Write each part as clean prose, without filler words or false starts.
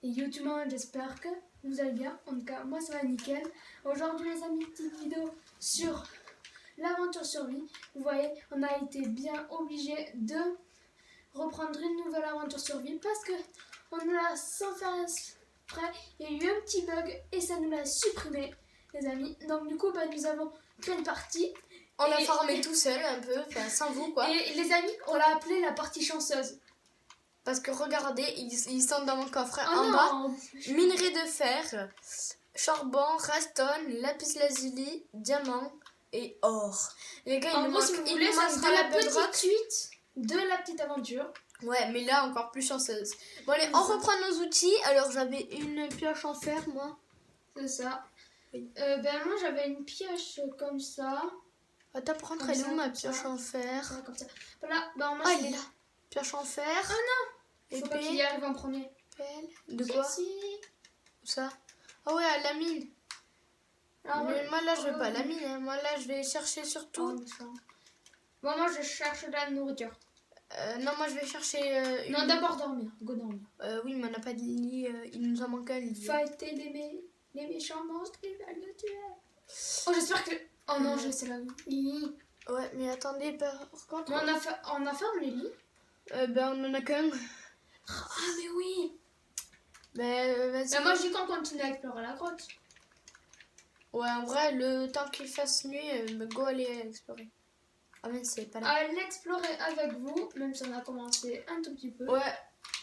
Et yo tout le monde, j'espère que vous allez bien. En tout cas, moi ça va nickel. Aujourd'hui les amis, petite vidéo sur l'aventure survie. Vous voyez, on a été bien obligé de reprendre une nouvelle aventure survie parce que on l'a sans faire exprès. Il y a eu un petit bug et ça nous l'a supprimé, les amis. Donc du coup, nous avons créé une partie. On a farmé tout seul un peu, enfin sans vous quoi. Et les amis, on l'a appelée la partie chanceuse. Parce que regardez, ils sont dans mon coffre Oh en non. bas. Minerai de fer, charbon, redstone, lapis lazuli, diamant et or. Les gars, En il gros, nous si manque, vous il voulez, nous ça manque sera de la la petite bedrock. suite de la petite aventure. Ouais, mais là encore plus chanceuse. Bon allez, on reprend nos outils. Alors j'avais une pioche en fer moi. C'est ça. Oui. Moi j'avais une pioche comme ça. Attends, pour rentrer Comme elle est ça, où ma comme pioche ça. en fer? Ouais, comme ça. Voilà, moi Ah, elle est là. Pioche en fer. Oh non. Faut pas qu'il y Épée. arrive en premier. Pelle. De quoi? Si. Où ça? Ah ouais, à la mine. Ah, Mais ouais. moi là je vais pas à la mine. Hein. Moi là je vais chercher Ah, surtout. d'accord. Bon, moi je cherche de la nourriture. Non, moi je vais chercher une... Non, d'abord dormir. Go dormir. oui, mais on n'a pas de lit. Il nous en manque un lit. Fighter les méchants monstres qui veulent le tuer. Oh, j'espère que. Oh non, je sais la vie. Ouais, mais attendez, par contre... Mais on a fermé les lits. on en a qu'un. Ah, mais oui. Vas-y. Mais moi je dis qu'on continue à explorer la grotte. Ouais, en vrai, le temps qu'il fasse nuit, go aller explorer. Ah mais c'est pas là. À l'explorer avec vous, même si on a commencé un tout petit peu. Ouais,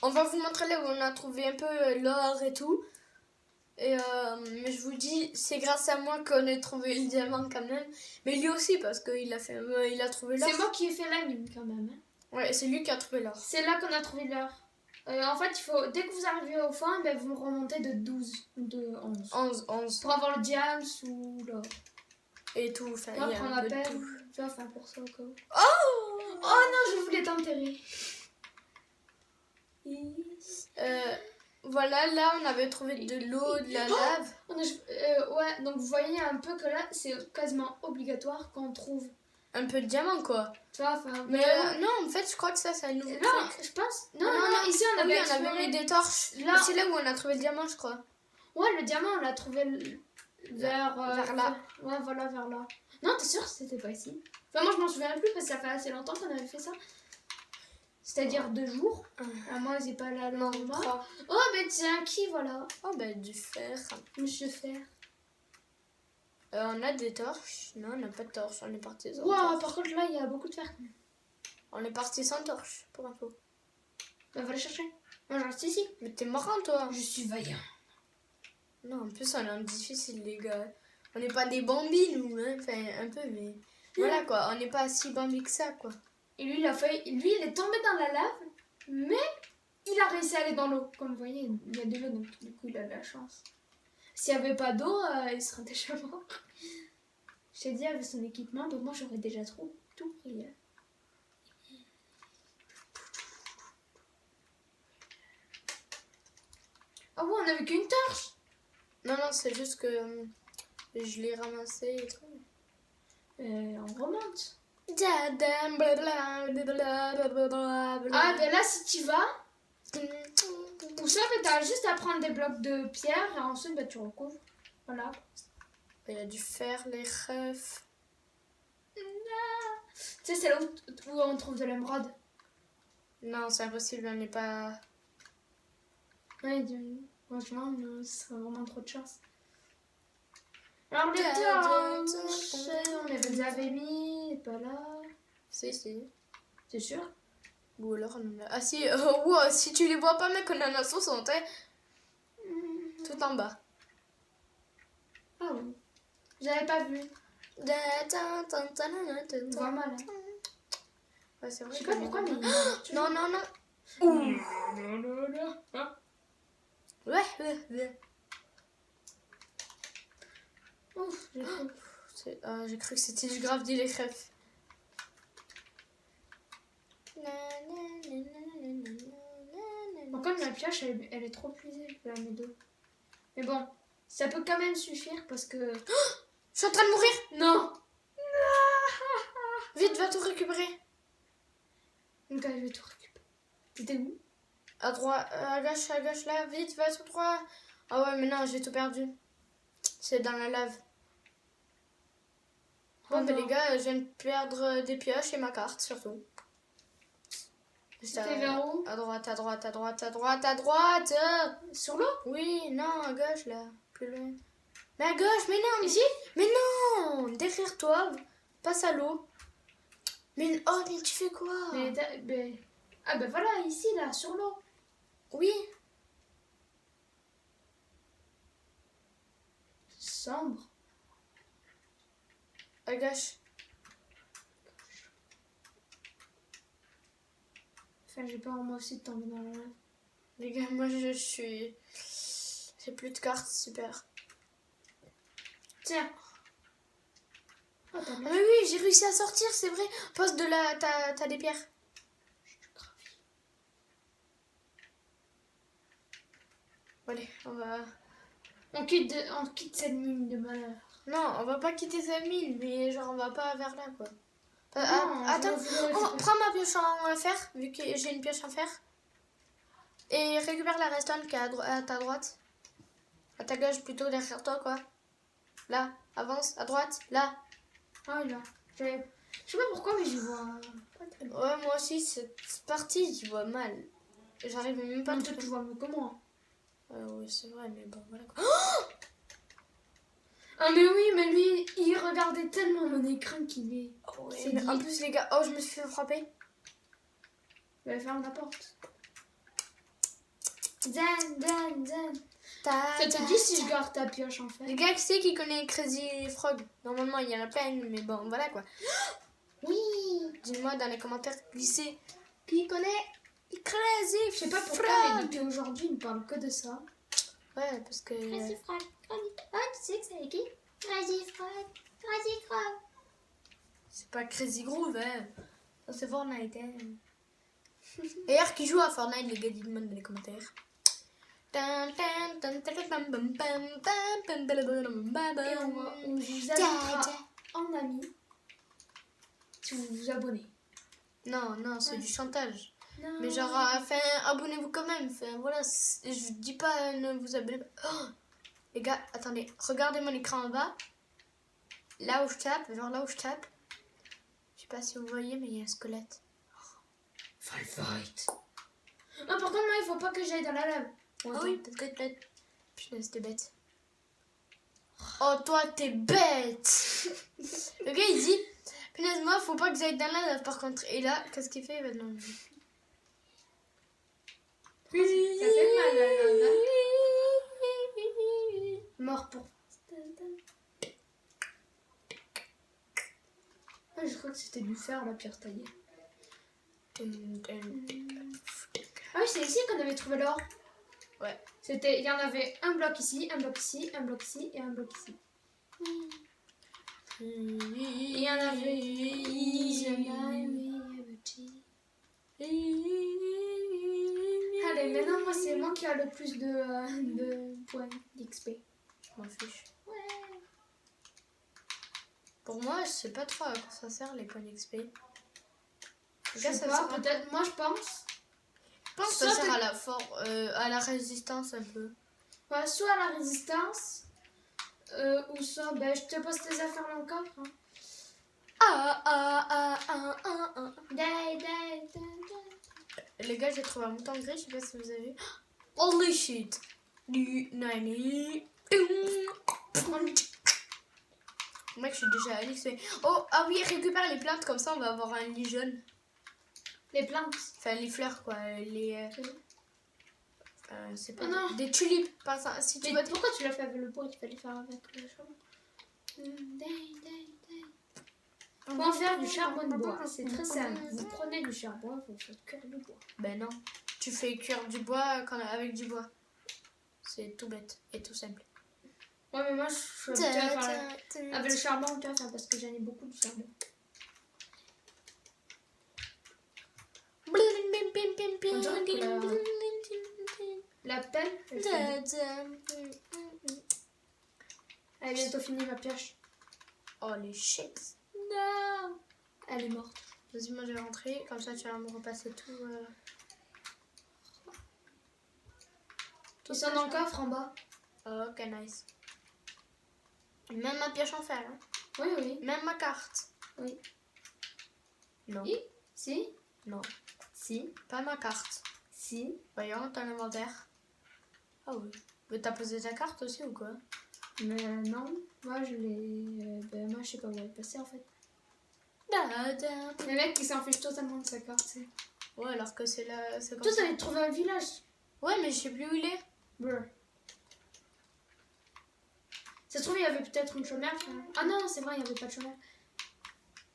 on va vous montrer là où on a trouvé un peu l'or et tout. Et mais je vous dis, c'est grâce à moi qu'on a trouvé le diamant quand même. Mais lui aussi parce qu'il a fait, il a trouvé l'or. C'est moi qui ai fait la mine quand même. Hein. Ouais, c'est lui qui a trouvé l'or. C'est là qu'on a trouvé l'or. En fait, il faut, dès que vous arrivez au fond, vous remontez de 12 ou de 11. 11. Pour avoir le diamant ou l'or. Et tout, enfin, Moi, il y a prendre un la peu de peine. tout. Tu vois, enfin pour ça au cas où. Oh Oh non, je voulais t'enterrer. Voilà, là on avait trouvé de l'eau, de la lave. Ouais, donc vous voyez un peu que là, c'est quasiment obligatoire qu'on trouve. Un peu de diamant quoi. Tu vois, enfin. Mais non, en fait, je crois que ça, c'est un nouveau Non, truc. je pense. Non, ici on avait on avait mis des torches. Là. C'est là où on a trouvé le diamant, je crois. Ouais, le diamant, on l'a trouvé vers là. Ouais, voilà, vers là. Non, t'es sûr que c'était pas ici? Enfin, moi, je m'en souviens plus parce que ça fait assez longtemps qu'on avait fait ça. C'est-à-dire 2 jours. Moi, j'ai pas la Non, langue. 3. Oh, tiens, qui, voilà? Oh, du fer. Monsieur Fer. On a des torches. Non, on n'a pas de torches. On est parti sans Wow, torches. par contre, là, il y a beaucoup de fer. On est parti sans torches, pour info. Va les chercher. Moi, je reste ici. Mais t'es marrant, toi. Je suis vaillant. Non, en plus, on est difficile, les gars. On n'est pas des bambis, nous. Hein. Enfin, un peu, mais... Voilà, quoi. On n'est pas si bambis que ça, quoi. Et lui, il est tombé dans la lave, mais il a réussi à aller dans l'eau. Comme vous voyez, il y a de l'eau, donc du coup, il a de la chance. S'il n'y avait pas d'eau, il serait déjà mort. Je t'ai dit, avec son équipement, donc moi, j'aurais déjà tout pris. Ah ouais, on avait qu'une torche. Non, c'est juste que je l'ai ramassé et tout. On remonte. Ah, Là, si tu vas, ou ça, t'as juste à prendre des blocs de pierre et ensuite, tu recouvres. Voilà. Il y a du fer, les refs. Tu sais, c'est là où on trouve de l'émeraude. Non, c'est impossible, on n'est pas... Ouais, franchement, ce serait vraiment trop de chance. Alors, les torches, on les avait mis, pas là. Si. C'est sûr? Ou alors on en a... Ah si, wow, si tu les vois pas, mec, on en a 60, hein. Tout en bas. Ah oui. J'avais pas vu. Vraiment là. Ouais, c'est vrai. Je sais pas pourquoi, mais... Non. Ouais. Ouf, j'ai cru que c'était du grave dit les crêpes. Bon, comme la pioche, elle est trop puisée, je peux la mettre d'eau. Mais bon, ça peut quand même suffire parce que... Je suis en train de mourir. Non. Vite, va tout récupérer. Donc, je vais tout récupérer. T'étais où? À droite, à gauche, là, vite, va sur 3. Ah ouais, mais non, j'ai tout perdu. C'est dans la lave. Bon, Oh ben non. les gars, je viens de perdre des pioches et ma carte, surtout. C'était vers où? À droite, à droite, à droite, à droite, à droite. Sur l'eau? Oui, non, à gauche, là. Plus loin. Mais à gauche, mais non. Ici? Mais non. Derrière toi, passe à l'eau. Mais, oh, mais tu fais quoi? Ah ben voilà, ici, là, sur l'eau. Oui. Sombre. À gauche. Enfin, j'ai peur moi aussi de tomber dans la lave. Les gars, moi, je suis... J'ai plus de cartes, super. Tiens. Oh, t'as Ah bien. mais oui, j'ai réussi à sortir, c'est vrai. Pose de la... T'as des pierres. Allez, on va... On quitte cette mine de malheur. Non, on va pas quitter sa mine, mais genre on va pas vers là, quoi. Non, Attends, je veux récupérer. prends ma pioche en fer, vu que j'ai une pioche en fer. Et récupère la redstone qui est à ta droite. À ta gauche, plutôt derrière toi, quoi. Là, avance, à droite, là. Ah, là. Je sais pas pourquoi, mais je vois pas très bien. Ouais, moi aussi, cette partie, je vois mal. J'arrive même pas Non, à toi, trouver. tu vois mieux que moi. Oui, c'est vrai, mais bon, voilà, quoi. Ah, mais oui, mais lui, il regardait tellement mon écran qu'il est. Oh, ouais, C'est mais dit. en plus, les gars, oh, je me suis fait frapper. Il va fermer la porte. Zan. Ta- Ça te ta- dit si je garde ta pioche en Les fait? gars, qui c'est qui connaît Crazy Frog? Normalement, il y en a plein, mais bon, voilà, quoi. Oui. Dis-moi dans les commentaires glissés qui connaît Crazy Je sais pas pourquoi, Frog. mais depuis aujourd'hui, il ne parle que de ça. Ouais, parce que... Frog. Ah, tu sais que c'est qui? Crazy Frog. C'est pas Crazy Groove, hein. Ça, c'est Fortnite, hein. D'ailleurs, qui joue à Fortnite, les gars, dites-moi dans les commentaires. Et on vous ajoutera en ami si vous vous abonnez. Non, c'est Ouais. du chantage. Non. Mais genre, enfin, abonnez-vous quand même. Enfin, voilà, je dis pas ne vous abonnez pas. Oh, les gars, attendez, regardez mon écran en bas. Là où je tape, genre là où je tape. Je sais pas si vous voyez, mais il y a un squelette. Fight. Ah, par contre, moi, il faut pas que j'aille dans la lave. Ah oui, peut-être. Punaise, t'es bête. Oh, toi, t'es bête. Le gars, il dit, punaise, moi, faut pas que j'aille dans la lave, par contre. Et là, qu'est-ce qu'il fait maintenant? Ça fait mal, la lave. Mort pour. Ah, je crois que c'était du fer, la pierre taillée. Ah oui, c'est ici qu'on avait trouvé l'or. Ouais. Il y en avait un bloc ici, un bloc ici, un bloc ici et un bloc ici. Il y en avait. Allez, maintenant, moi, c'est moi qui a le plus de points d'XP. Je m'en fiche. Ouais. Pour moi, je sais pas trop à quoi ça sert les points d'XP. Je sais pas, peut-être. Moi, je pense. Je pense que ça sert à la résistance un peu. Ouais, soit à la résistance, ou soit, ben, je te pose tes affaires dans le coffre. Hein. Les gars, j'ai trouvé un mouton gris, je sais pas si vous avez vu. Holy shit! Du nani. Mec, je suis déjà à l'XP. Oh, ah oui, récupère les plantes, comme ça on va avoir un lit jaune. Les plantes. Enfin, les fleurs, quoi. Les. C'est pas. Oh non. Des tulipes, par exemple. Si tu Mais veux. pourquoi tu l'as fait avec le bois? Tu fallait faire avec le charbon. Comment faire du charbon de bois? C'est très simple. Vous prenez du charbon, vous faites cuire du bois. Ben non. Tu fais cuire du bois avec du bois. C'est tout bête et tout simple. Ouais, mais moi, je suis habituée à faire avec le charbon, tu vois, enfin, parce que j'en ai beaucoup de charbon. On dirait que la pelle, elle est bientôt finie, ma pioche. Oh les shit. Non. Elle est morte. Vas-y, moi je vais rentrer, comme ça tu vas me repasser tout. Ils sont dans le coffre en bas. Oh, ok, nice. Même ma pioche en fer. Hein. Oui, oui. Même ma carte. Oui. Non. Oui. Si. Non. Si. Pas ma carte. Si. Voyons ton inventaire. Ah oui. Mais t'as posé ta carte aussi ou quoi? Mais non. Moi, je l'ai... ben, moi, je sais pas où elle est passée, en fait. Le mec, il s'en fiche totalement de sa carte, c'est... Ouais, alors que c'est là... C'est comme Toi, ça. t'avais trouvé un village. Ouais, mais je sais plus où il est. Brr. Ça se trouve, il y avait peut-être une chaumière. Ah non, c'est vrai, il n'y avait pas de chaumière.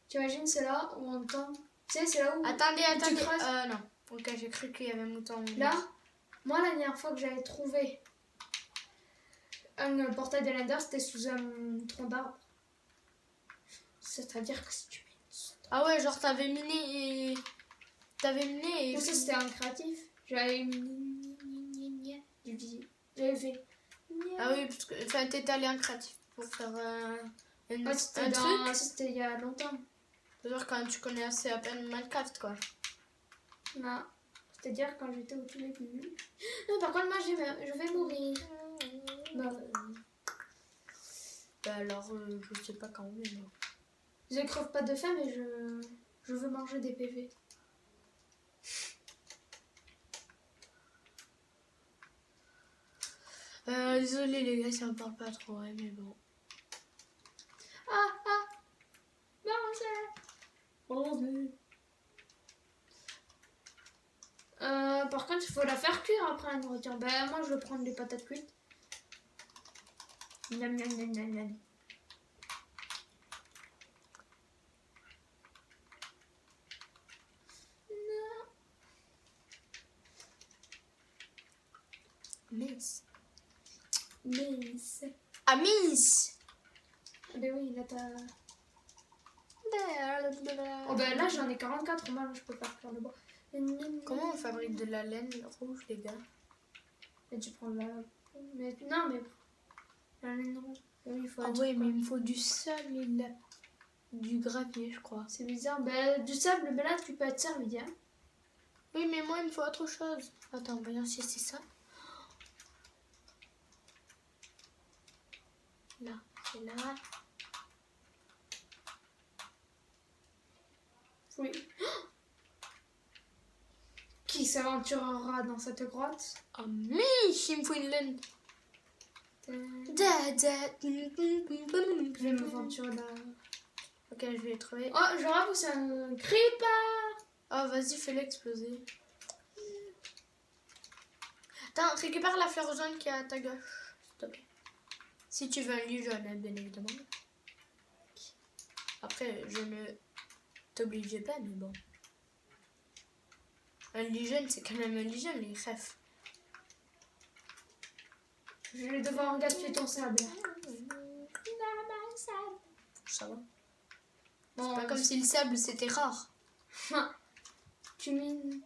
Tu imagines, c'est là où on entend... Tu sais, c'est là où... Attendez, où tu attendez. creuses. Non. Ok, j'ai cru qu'il y avait un mouton. Là, moi, la dernière fois que j'avais trouvé un portail de l'Ender, c'était sous un tronc d'arbre. C'est-à-dire que si tu mets une sonde... Ah ouais, genre t'avais miné et... T'avais miné et... Mais ça, c'était un créatif. J'avais mis... J'avais fait... Ah oui, parce que enfin, t'étais allé en créatif pour faire un Ouais, truc. ça, c'était il y a longtemps. C'est-à-dire quand tu connais assez à peine Minecraft, quoi. Non. C'est-à-dire quand j'étais au tout début. Non, par contre, moi, je vais mourir. Bah, Bah alors, je sais pas quand, mais bon. je crève pas de faim, mais je veux manger des PV. Désolé les gars, ça me parle pas trop, ouais, mais bon. Ah, manger. Par contre, il faut la faire cuire après la nourriture. Ben, moi, je vais prendre des patates cuites. Miam, miam, miam, miam, miam. Mince. Mince. Ah, mince. Ben oui, là, t'as... Oh, ben là, j'en ai 44. Moi, je peux pas faire le bois. Comment on fabrique de la laine rouge, les gars? Et tu prends la... Mais, non, mais... La laine rouge. Oui, il faut Ah un ouais, truc mais il comme- me faut du sable et du gravier, je crois. C'est bizarre. Ben, du sable, mais là, tu peux être servi, hein. Oui, mais moi, il me faut autre chose. Attends, voyons si c'est ça. Là, c'est là. Oui. Qui s'aventurera dans cette grotte? Ah, mince, il me faut une laine. Je Je vais m'aventurer dans... Ok, je vais trouver. Oh, je vois que c'est un creeper. Oh, vas-y, fais-le exploser. Attends, récupère la fleur jaune qui est à ta gauche, s'il te plaît. Si tu veux un lit jaune, hein, bien évidemment. Après, je ne t'obligeais pas, mais bon. Un lit jaune, c'est quand même un lit jaune, les refs. Je vais devoir gaspiller ton sable. Ça va. Bon, C'est pas comme si le sable, c'était rare. tu mines...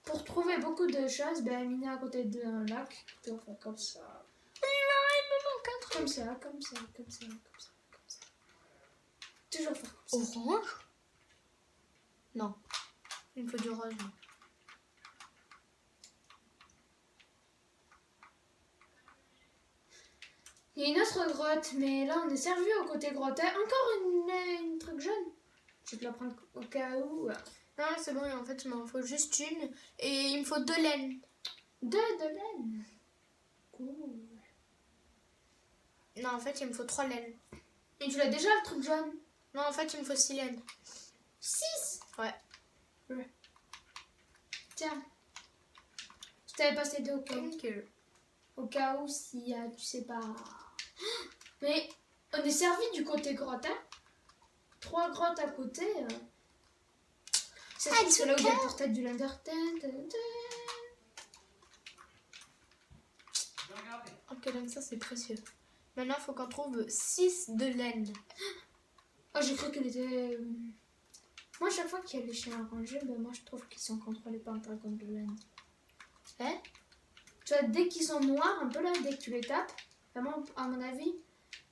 Pour trouver beaucoup de choses, ben, miner à côté d'un lac. Tu dois faire comme ça. Comme ça, comme ça, comme ça, comme ça, comme ça. Toujours faire comme ça. Orange? Non. Il me faut du rose. moi. Il y a une autre grotte, mais là on est servi au côté grotte. Encore une truc jaune. Je te la prends au cas où. Non, c'est bon, en fait, il m'en faut juste une. Et il me faut 2 laines. De laine. Cool. Non, en fait, il me faut 3 laines. Et tu l'as déjà le truc jaune? Non, en fait, il me faut 6 laines. 6. Ouais. Tiens. Je t'avais passé 2 au cas où. Thank you. Au cas où si tu sais pas. Mais on est servi du côté grotte, hein. 3 grottes à côté. C'est là où il y a le portail du Lander. Ok, donc ça, c'est précieux. Maintenant, il faut qu'on trouve 6 de laine. Oh, j'ai cru qu'elle était. Moi, chaque fois qu'il y a les chiens arrangés, ben moi je trouve qu'ils sont contrôlés par un dragon de laine. Hein? Tu vois, dès qu'ils sont noirs, un peu là, dès que tu les tapes, vraiment, à mon avis,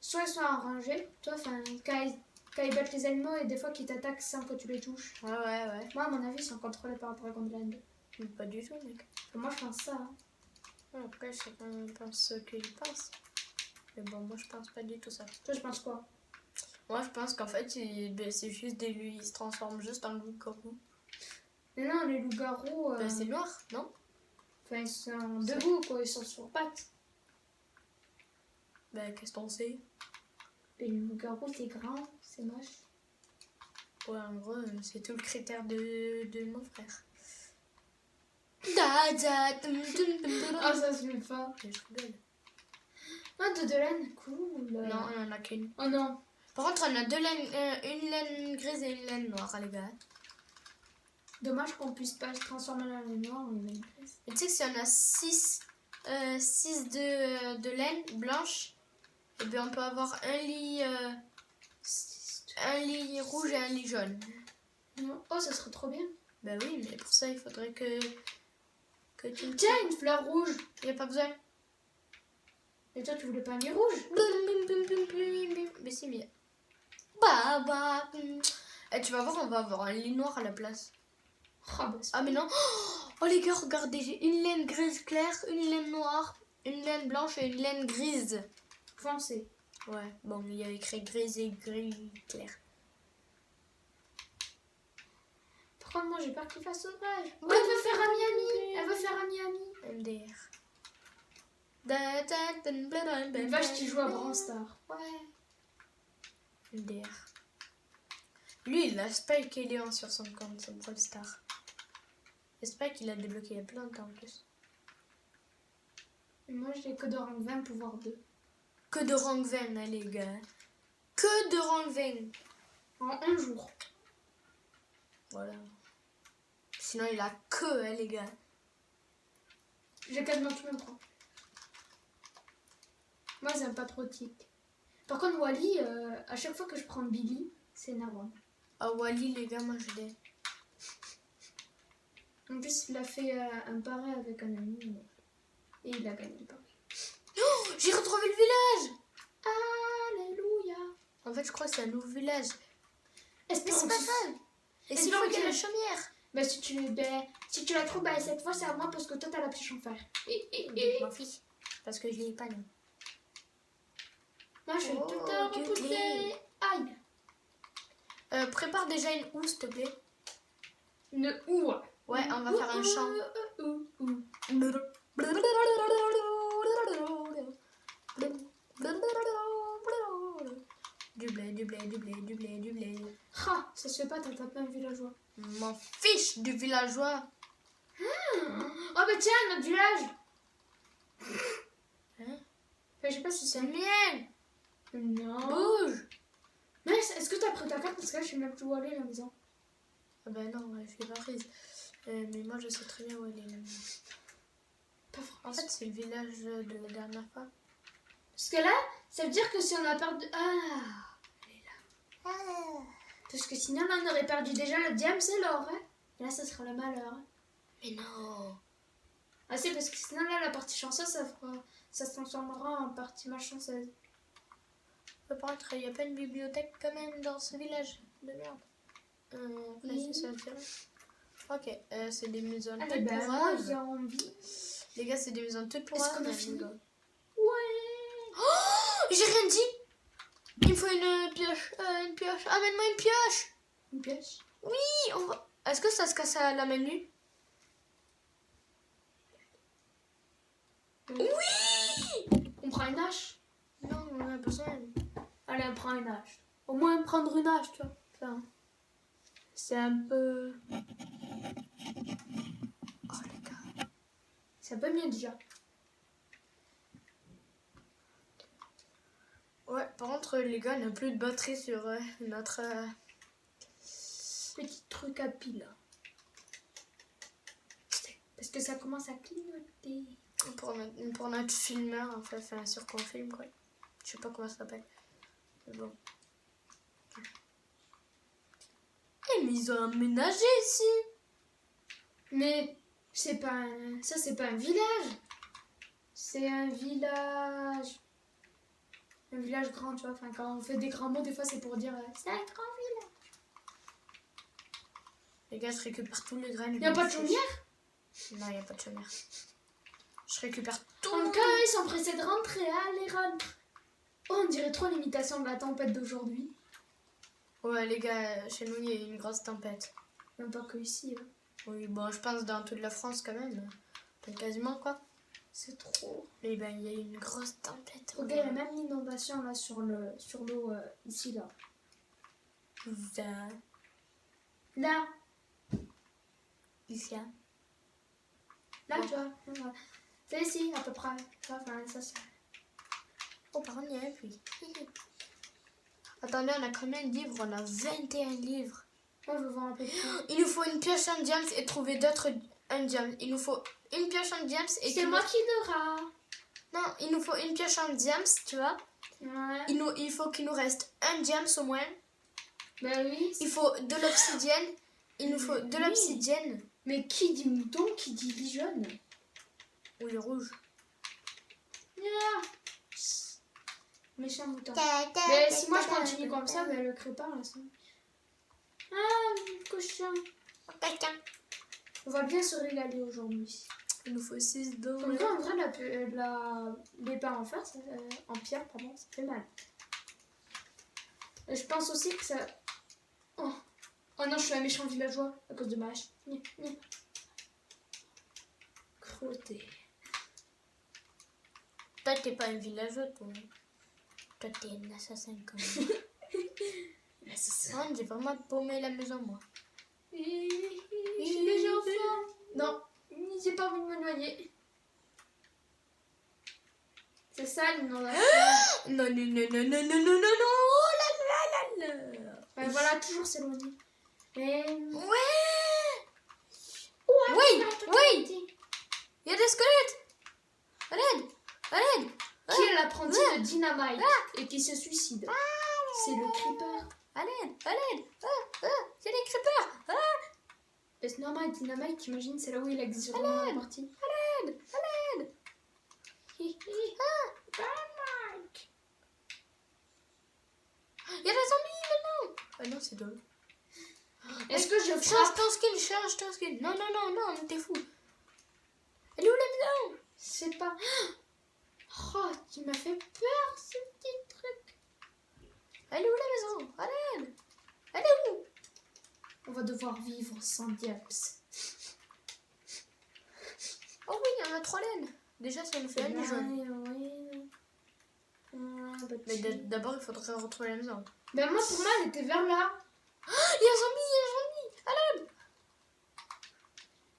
soit ils sont arrangés, toi, enfin, quand ils battent les animaux et des fois qu'ils t'attaquent sans que tu les touches. Ouais. Moi, à mon avis, ils sont contrôlés par un dragon de laine. Mais pas du tout, mec. Enfin, moi, je pense ça. Hein. Après, chacun pense ce qu'il pense. Mais bon, moi, je pense pas du tout ça. Toi, je pense quoi? Moi, je pense qu'en fait, c'est juste il se transforme juste en loup-garou. Mais non, les loups-garous... C'est noir, non? Enfin, ils sont debout, quoi. Ils sont sur pattes. Qu'est-ce qu'on sait? Et le loup-garou, c'est grand, c'est moche. Ouais, en gros, c'est tout le critère de mon frère. Ah, ça se fait pas. Je rigole. Ah, de laine, cool. Non, on en a qu'une. Oh non. Par contre, on a deux laines, une laine grise et une laine noire, les gars. Dommage qu'on puisse pas se transformer en laine noire ou en laine grise. Et tu sais que si on a 6 de laine blanche, et bien on peut avoir un lit rouge et un lit jaune. Oh, ça serait trop bien. Bah oui, mais pour ça, il faudrait que tu me... Tiens, une fleur rouge. Il n'y a pas besoin. Et toi, tu voulais pas un lit rouge? Mais si, mais... Et tu vas voir, on va avoir un lit noir à la place. Ah mais non. Oh les gars, regardez, j'ai une laine grise claire, une laine noire, une laine blanche et une laine grise foncé. Ouais, bon, il y a écrit grise et gris clair. Par contre, moi, j'ai peur qu'il fasse sauvage. Oh, elle veut faire un Miami. Elle veut faire un Miami. MDR. Une vache qui joue à Brawl Stars. Ouais. MDR. Lui, il a Spike et Léon sur son compte, c'est Brawl Stars. Et Spike, il a débloqué il y a plein de temps en plus. Et moi, j'ai que de rang 20, pouvoir 2. Que de rang 20, hein, les gars. Que de rang 20. En un jour. Voilà. Sinon, il a que, hein, les gars. J'ai quasiment tout le temps. Moi, j'aime pas trop tic. Par contre, Wally, à chaque fois que je prends Billy, c'est énervant. Ah, Wally, les gars, moi je l'ai. En plus, il a fait un pari avec un ami et il a gagné le pari. Oh, j'ai retrouvé le village. Alléluia. En fait, je crois que c'est un nouveau village. Est-ce que Mais c'est pas grave. Et s'il faut qu'il y ait la chaumière. Bah, si tu la trouves, bah, cette fois, c'est à moi parce que toi, t'as la petite en fer. Je m'en fiche. Parce que je l'ai pas, non. Moi, je suis tout le temps repoussée. Aïe. Prépare déjà une houe, s'il te plaît. Une houe. Ouais, on va faire un chant. Du blé, du blé, du blé, du blé, du blé. Ah, ça se fait pas, t'as tapé un villageois. M'en fiche du villageois. Oh bah tiens, notre village. Hein? Enfin, je sais pas si C'est c'est... le mien. Non. Bouge. Mais est-ce que t'as pris ta carte? Parce que là, je sais même plus où aller, la maison. Ah bah non, je l'ai pas prise. Mais moi, je sais très bien où elle est, la maison. Pas En fait, c'est le village de la dernière fois. Parce que là, ça veut dire que si on a perdu... Ah, elle est là. Parce que sinon, là, on aurait perdu déjà le diamant et l'or. Hein. Et là, ça sera le malheur. Hein. Mais non. Ah, c'est parce que sinon, là, la partie chanceuse, ça se transformera en partie malchanceuse. Par contre, il n'y a pas une bibliothèque quand même dans ce village de merde. Oui. C'est ça, ok, c'est des maisons Allez, toutes ben, moi, pourraves. j'ai envie. Les gars, c'est des maisons toutes Est-ce pourraves. qu'on a mais fini? go. Ouais. Oh, j'ai rien dit. Il me faut une pioche. Une pioche. Amène-moi une pioche. Une pioche. Oui, on va... Est-ce que ça se casse à la main nue? Oui. On prend une hache. Non, on a besoin. Allez, on prend une hache. Au moins, prendre une hache, tu vois. Enfin, c'est un peu... Oh les gars. C'est un peu mieux déjà. Ouais, par contre, les gars, on n'a plus de batterie sur notre... Petit truc à pile. Parce que ça commence à clignoter. Pour notre filmeur, en fait, enfin, sur quoi on filme, quoi. Je sais pas comment ça s'appelle. Mais bon. Eh, mais ils ont aménagé ici. Mais c'est pas un... ça, c'est pas un village. C'est un village. Un village grand, tu vois. Enfin, quand on fait des grands mots, des fois, c'est pour dire c'est un grand village. Les gars, je récupère tous les graines. Il n'y a pas de chaumière? Non, il n'y a pas de chaumière. Je récupère tout. Donc, ils sont pressés de rentrer. Allez, rentre. Oh, on dirait trop l'imitation de la tempête d'aujourd'hui. Ouais, les gars, chez nous, il y a une grosse tempête. Même pas que ici. Hein. Oui, bon, je pense dans toute la France quand même. Donc, quasiment, quoi. C'est trop. Mais ben, il y a une grosse tempête. Regarde, il y a même l'inondation là sur l'eau ici là. Ça. Là, Ici, hein. là, Bon. tu vois. Voilà. C'est ici à peu près. Ça c'est. Oh, par contre, il y a un puits. Attendez, on a combien de livres? On a 21 livres. Moi, je veux voir un peu plus. Il nous faut une pioche en diams et trouver d'autres un diams. Il nous faut une pioche en diams et C'est moi qui l'aura. Non, il nous faut une pioche en diams, tu vois. Ouais. Il faut qu'il nous reste un diams au moins. Ben oui. Il faut de l'obsidienne. Il nous faut de Oui. l'obsidienne. Mais qui dit mouton, qui dit jaune? Oui, rouge. Yeah. Méchant mouton. Mais si moi je continue comme ça, ben, le crépin là, ça. Ah, cochon. On va bien se régaler aujourd'hui. Il nous faut 6 d'eau. En vrai, l'épée en fer, en pierre, pardon, ça fait mal. Et je pense aussi que ça. Oh. Oh non, je suis un méchant villageois à cause de ma hache. Crotté. Toi, t'es pas un villageois, toi. Toi, t'es un assassin comme moi. L'assassin. J'ai vraiment paumé la maison, moi. Les enfants. Non, j'ai pas envie de me noyer. C'est ça l'inondation. Non, non, non, non, non, non, non, non, non. Oh là là là là. Ouais, voilà, toujours s'éloigner. Mais. Ouais. Ouais, Oui, attends, oui. attends. Il y a des squelettes. À l'aide. À l'aide. Qui est l'apprenti de Dynamite et qui se suicide? C'est le creeper. À l'aide. À l'aide. Il y a des creepers. Et c'est normal, Dynamite, t'imagines, c'est là où il existe vraiment la partie. À l'aide. À l'aide. Dynamite. Il y a des zombies maintenant. Ah non, c'est drôle. Est-ce que je Change frappe? change ton skin. Non, non, non, non, t'es fou. Elle est où la maison? C'est pas. Oh, tu m'as fait peur, ce petit truc. Elle est où la maison? À l'aide. Elle est où? On va devoir vivre sans diaps. Oh oui, il y en a 3 laines. Déjà, ça nous fait un des jaunes. Oui. Mais d'abord, il faudrait retrouver la maison. Ben moi, pour moi, elle était vers là. Il y a un zombie, il y a un zombie. À l'aide.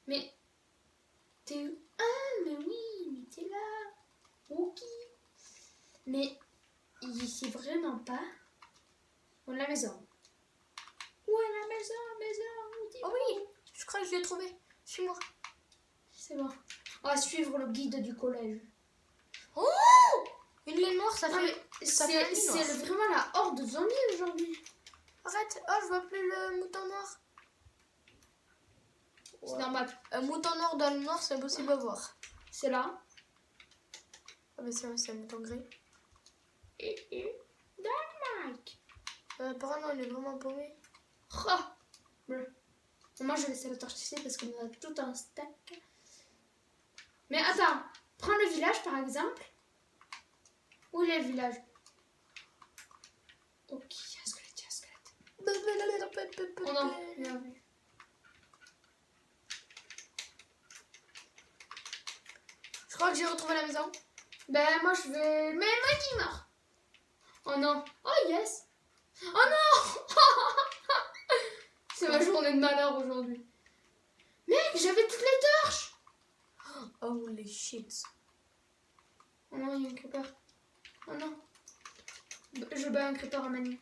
Mais. T'es où? Ah, mais oui, mais t'es là. Ok. Mais. Il sait vraiment pas. Où est la maison? Où est la maison? Oh oui, je crois que je l'ai trouvé. Suis-moi. C'est bon. On va suivre le guide du collège. Oh, une laine noire, ça Non, fait... mais ça fait un lit noir. c'est vraiment la horde de zombies aujourd'hui. Arrête. Oh, je vois plus le mouton noir. C'est normal. Un mouton noir dans le noir, c'est impossible à voir. C'est là. Ah, mais c'est un mouton gris. Dynamite. Par contre, on est vraiment paumé. Oh. Bleu. Moi, je vais laisser la torche ici parce qu'on a tout un stack. Mais attends. Prends le village, par exemple. Où est le village? Ok, il y a un squelette, Oh non, bien vu. Je crois que j'ai retrouvé la maison. Ben, moi, je vais... Mais moi qui mort. Oh non. Oh yes. Oh non. C'est ma journée de malheur aujourd'hui. Mec, j'avais toutes les torches. Holy shit. Oh non, il y a un creeper. Oh non. Je bats un creeper à manie.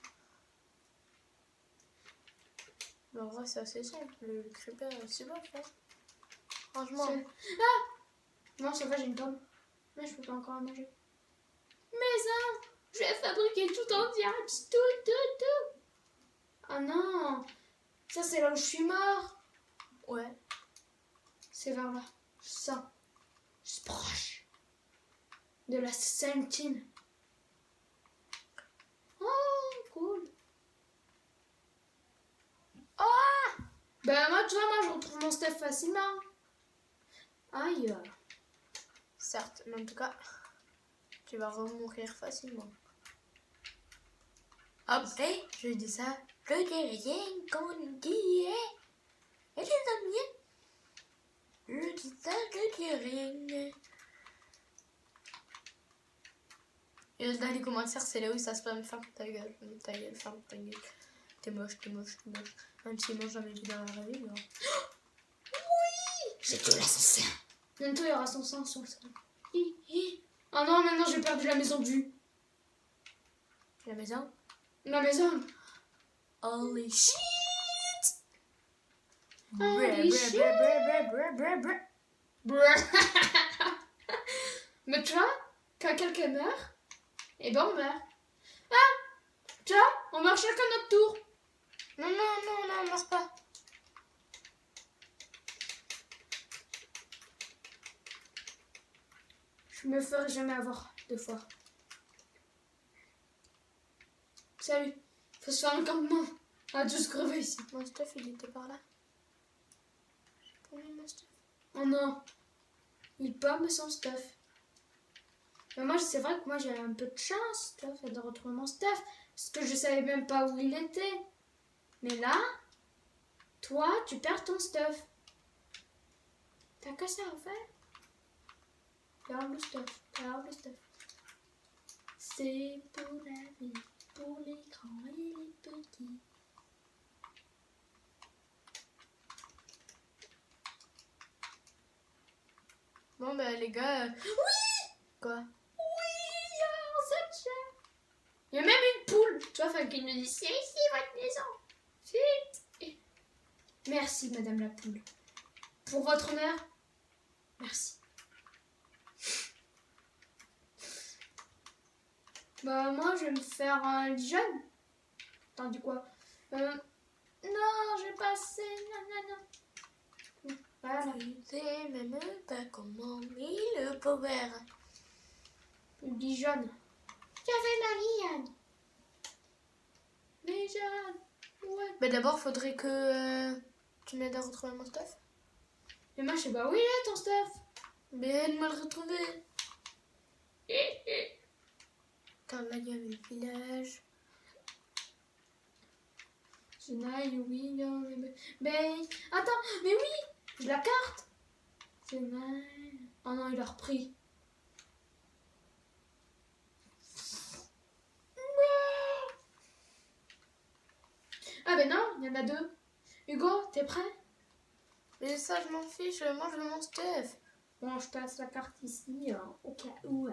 Mais en vrai, c'est assez simple. Le creeper, c'est bon, ça. Franchement. Ah. Non, ça va, j'ai une pomme. Mais je peux pas encore en manger. Maison. Je vais fabriquer tout en diamants. Tout. Oh non. Ça, c'est là où je suis mort. Ouais. C'est vers là. Ça. C'est proche. De la Saintine. Oh, cool. Oh, Ben moi, tu vois, moi, je retrouve mon stuff facilement. Aïe. certes, mais en tout cas, tu vas remourir facilement. Après, je dis ça, je dis rien qu'on dit, et les amis, je dis ça, je dis rien. Et là, les commentaires, c'est là où ça se passe, ferme ta gueule, ferme ta gueule. T'es moche, t'es moche, t'es moche. Même si moi, jamais vu dans la vie, mais... J'ai tué l'assassin. Bientôt, il y aura son sang sur le sol. Oh non, maintenant, j'ai perdu la maison de vue. La maison? La maison. Holy shit! Holy shit! Mais tu vois, quand quelqu'un meurt, et ben on meurt. Ah! Tu vois, on meurt chacun notre tour. Non, on meurt pas. Je me ferai jamais avoir 2 fois. Salut. Faut se faire un campement. On va tous crever ici. Mon stuff, il était par là. J'ai pas mis mon stuff. Oh non. Il pomme son stuff. Mais moi, c'est vrai que moi, j'ai un peu de chance, tu vois, de retrouver mon stuff. Parce que je savais même pas où il était. Mais là, toi, tu perds ton stuff. T'as que ça à faire. Garde le stuff. Garde le stuff. C'est pour la vie. Pour les grands et les petits. Bon, bah, les gars... Oui! Quoi? Oui, oh, cette chair. Il y a même une poule. Tu vois, enfin, qui nous dit, c'est ici votre maison. Vite. Merci, madame la poule. Pour votre honneur, merci. Bah, moi, je vais me faire un Dijon. T'as dit quoi? Non, j'ai passé. Non. Voilà. Tu sais même pas comment mis le power. Le Dijon. J'avais Marianne. Dijon. Ouais. Bah, d'abord, faudrait que tu m'aides à retrouver mon stuff. Mais moi, je sais pas où il est ton stuff. Mais elle m'a le retrouvé. Quand là, il y avait le village. Zenaï, oui, non, mais... Attends, mais oui, j'ai la carte. Zenaï. Oh non, il a repris. Ah ben non, il y en a 2. Hugo, t'es prêt? Mais ça, je m'en fiche, moi je veux mon stuff. Bon, je passe la carte ici, au cas où.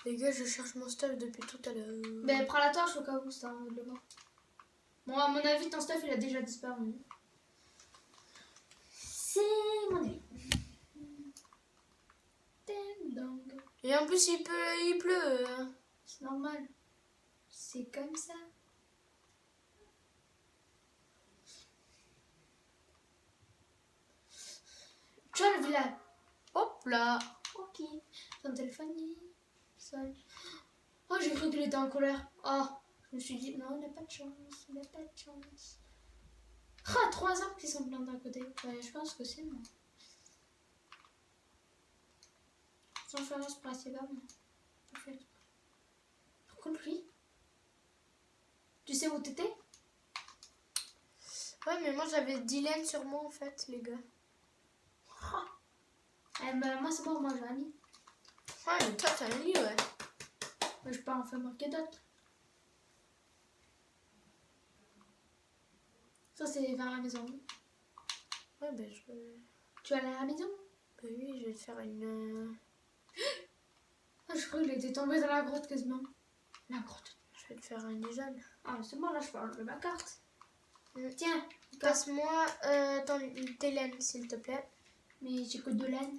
Les gars, je cherche mon stuff depuis tout à l'heure. Ben, prends la torche au cas où, c'est un règlement. Bon, à mon avis, ton stuff, il a déjà disparu. C'est mon avis. Ding dong. Et en plus, il pleut. C'est normal. C'est comme ça. Tu vois le village? Hop là. Ok. Son téléphone sonne. Oh, j'ai cru qu'il était en colère. Oh, je me suis dit, non, il n'a pas de chance. Il n'a pas de chance. Ah, 3 arbres qui sont pleins d'un côté. Ouais, je pense que c'est moi. Sans faire exprès, c'est pas moi. Pas fait exprès. Par contre, lui, tu sais où t'étais? Ouais, mais moi j'avais Dylan sur moi en fait, les gars. Ah. Eh ben, moi, c'est bon, moi, j'ai un lit. Ouais, mais toi t'as un lit, ouais. Mais je peux en faire marquer d'autres. Ça, c'est vers la maison. Ouais, ben je. Tu vas aller à la maison? Ben oui, je vais te faire une. Ah, je crois qu'il était tombé dans la grotte quasiment. La grotte. Je vais te faire un Dijon. Ah, c'est bon, là, je peux enlever ma carte. Mm. Tiens, Passe-moi tes laines, s'il te plaît. mais j'ai que de laine.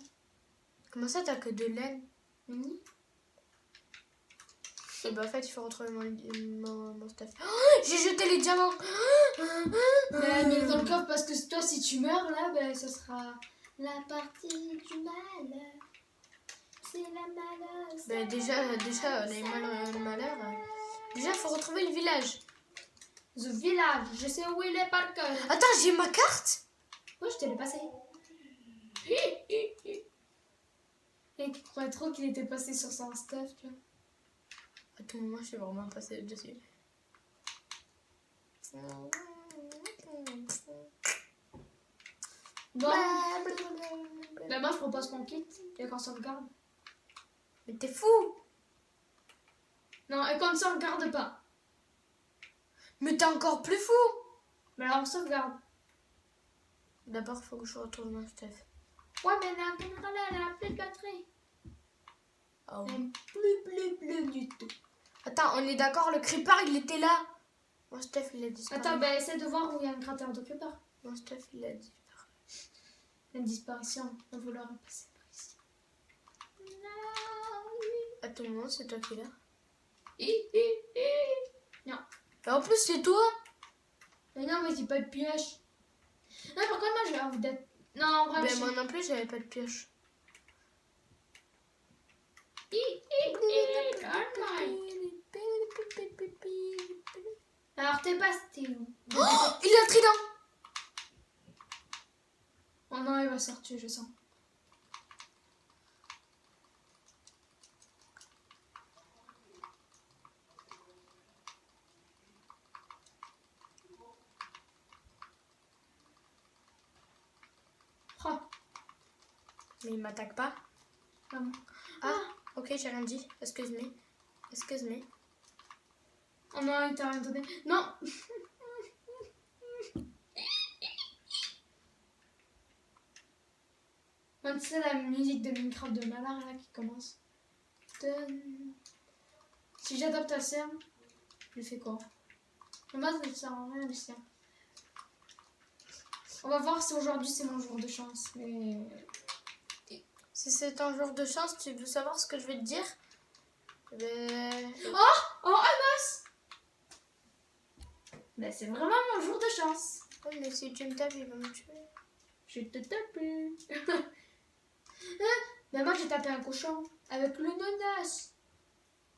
Comment ça, t'as que de laine? Oui. Et bah, en fait, il faut retrouver mon stuff. Oh, j'ai jeté les diamants! Mais mets-le dans le coffre parce que toi, si tu meurs là, ben, ce sera la partie du malheur. C'est la malheur. Ben déjà, on a eu le malheur. Déjà, il faut retrouver le village. The village, je sais où il est par cœur. Attends, j'ai ma carte? Oui, je te l'ai passé. Et qui croyait trop qu'il était passé sur son stuff, tu vois. À tout moment, je suis vraiment passée dessus. Bon, ben moi je propose qu'on quitte et qu'on se regarde. Mais t'es fou! Non, et qu'on ne se regarde pas. Mais t'es encore plus fou! Mais alors on se regarde. D'abord, il faut que je retrouve mon Steph. Ouais, mais la caméra là, elle a plus de batterie. Ah Elle ouais. est plus du tout. Attends, on est d'accord, le creeper il était là. Mon Steph il a disparu. Attends, ben essaie de voir où il y a un cratère de creeper. Mon Steph il a disparu. Une disparition, on vouloir passer par ici. À tout moment, c'est toi qui l'as. Non. Et en plus, c'est toi! Mais non, mais c'est pas de pioche. Non, par contre, moi j'ai envie d'être. Non, en vrai, Ben, moi non plus, j'avais pas de pioche. Alors, t'es pas. T'es où? Oh, il a un trident! Oh non, il va sortir, je sens. Oh, Mais il m'attaque pas. maman. Ah, ok, j'ai rien dit. Excuse-moi. Excuse-moi. Oh non, il t'a rien donné. Non! Quand c'est la musique de Minecraft de Malar là qui commence. Si j'adopte ta serre, je fais quoi? Moi, ça ne sert à rien le serre. On va voir si aujourd'hui c'est mon jour de chance. Mais. Si c'est un jour de chance, tu veux savoir ce que je vais te dire? Ben... Oh, Amos! Ben, c'est vraiment mon jour de chance. Ouais, mais si tu me tapes, il va me tuer. Je te tape. Mais moi j'ai tapé un cochon avec le nonas.